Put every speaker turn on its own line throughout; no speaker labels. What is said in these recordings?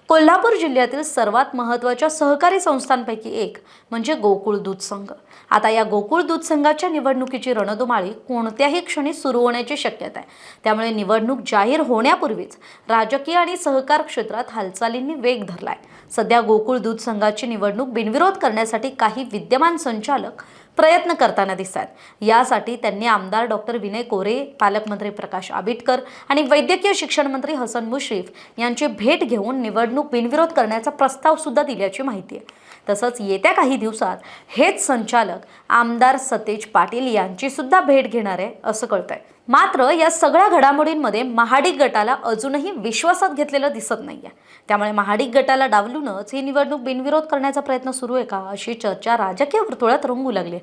कोल्हापूर जिल्ह्यातील सर्वात महत्त्वाच्या सहकारी संस्थांपैकी एक म्हणजे गोकुळ दूध संघ। आता या गोकुळ दूध संघाच्या निवडणुकीची रणधुमाळी कोणत्याही क्षणी सुरू होण्याची शक्यता आहे। त्यामुळे निवडणूक जाहीर होण्यापूर्वीच राजकीय आणि सहकार क्षेत्रात हालचालींनी वेग धरलाय। सध्या गोकुळ दूध संघाची निवडणूक बिनविरोध करण्यासाठी काही विद्यमान संचालक प्रयत्न करताना दिसतात। यासाठी त्यांनी आमदार डॉक्टर विनय कोरे, पालकमंत्री प्रकाश आबिटकर आणि वैद्यकीय शिक्षण मंत्री हसन मुश्रीफ यांची भेट घेऊन निवडणूक बिनविरोध करण्याचा प्रस्ताव सुद्धा दिल्याची माहिती आहे। तसंच येत्या काही दिवसात हेच संचालक आमदार सतेज पाटील यांची सुद्धा भेट घेणार आहे असं कळतंय। मात्र या सगळ्या घडामोडींमध्ये महाडिक गटाला अजूनही विश्वासात घेतलेलं दिसत नाहीये। त्यामुळे महाडिक गटाला डावलूनच ही निवडणूक बिनविरोध करण्याचा प्रयत्न सुरू आहे का, अशी चर्चा राजकीय वर्तुळात रंगू लागली।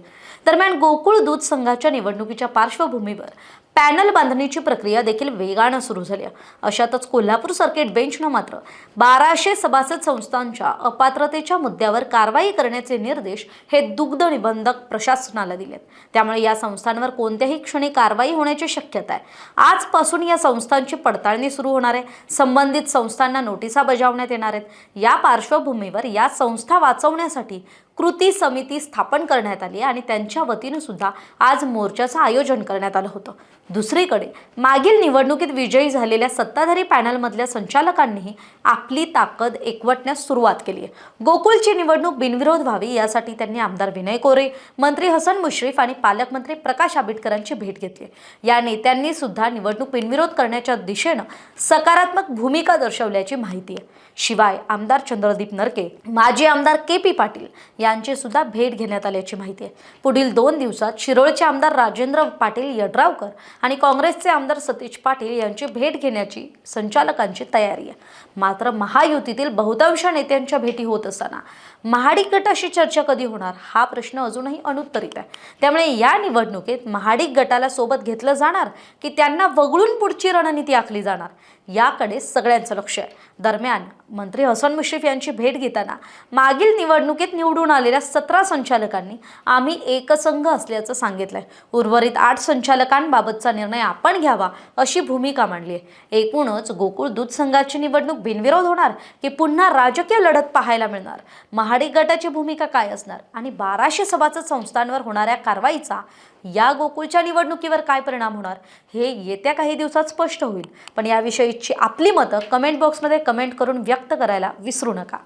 दरम्यान गोकुळ दूध संघाच्या निवडणुकीच्या पार्श्वभूमीवर पॅनल बांधणीची प्रक्रिया देखील वेगाने सुरू झाली आहे। अशातच कोल्हापूर सर्किट बेंचनं मात्र 1200 सभासद संस्थांच्या अपात्रतेच्या मुद्द्यावर कारवाई करण्याचे निर्देश हे दुग्ध निबंधक प्रशासनाला दिलेत। त्यामुळे या संस्थांवर कोणत्याही क्षणी कारवाई होण्याची शक्यता आहे। आजपासून या संस्थांची पडताळणी सुरू होणार आहे। संबंधित संस्थांना नोटिसा बजावण्यात येणार आहेत। या पार्श्वभूमीवर या संस्था वाचवण्यासाठी कृती समिती स्थापन करण्यात आली आणि त्यांच्या वतीने सुद्धा आज मोर्चाचं आयोजन करण्यात आलं होतं। दुसरीकडे मागील निवडणुकीत विजयी झालेल्या सत्ताधारी पॅनलमधल्या संचालकांनीही आपली ताकद एकवटण्यास सुरुवात केली आहे। गोकुळची निवडणूक बिनविरोध व्हावी यासाठी त्यांनी आमदार विनय कोरे, मंत्री हसन मुश्रीफ आणि पालकमंत्री प्रकाश आबिटकरांची भेट घेतली। या नेत्यांनी सुद्धा निवडणूक बिनविरोध करण्याच्या दिशेने सकारात्मक भूमिका दर्शवल्याची माहिती आहे। शिवाय आमदार चंद्रदीप नरके, माजी आमदार के.पी. पाटील यांची सुद्धा भेट घेण्यात आल्याची माहिती आहे। पुढील 2 दिवसात शिरोळचे आमदार राजेंद्र पाटील यड्रावकर आणि काँग्रेसचे आमदार सतेज पाटील यांची भेट घेण्याची संचालकांची तयारी आहे। मात्र महायुतीतील बहुतांश नेत्यांच्या भेटी होत असताना महाडिक गटाशी चर्चा कधी होणार हा प्रश्न अजूनही अनुत्तरित आहे। त्यामुळे या निवडणुकीत महाडिक गटाला सोबत घेतलं जाणार की त्यांना वगळून पुढची रणनीती आखली जाणार याकडे सगळ्यांचं लक्ष आहे। दरम्यान मंत्री हसन मुश्रीफ यांची भेट घेताना मागील निवडणुकीत निवडून आलेल्या 17 संचालकांनी आम्ही एकसंघ असल्याचं सांगितलंय। उर्वरित 8 संचालकांबाबतचा निर्णय आपण घ्यावा अशी भूमिका मांडली आहे। एकूणच गोकुळ दूध संघाची निवडणूक बिनविरोध होणार की पुन्हा राजकीय लढत पाहायला मिळणार, महाडिक गटाची भूमिका काय असणार आणि 1200 सभासद संस्थांवर होणाऱ्या कारवाईचा या गोकुळच्या निवडणुकीवर काय परिणाम होणार हे येत्या काही दिवसात स्पष्ट होईल। पण याविषयीची आपली मतं कमेंट बॉक्समध्ये कमेंट करून व्यक्त करायला विसरू नका।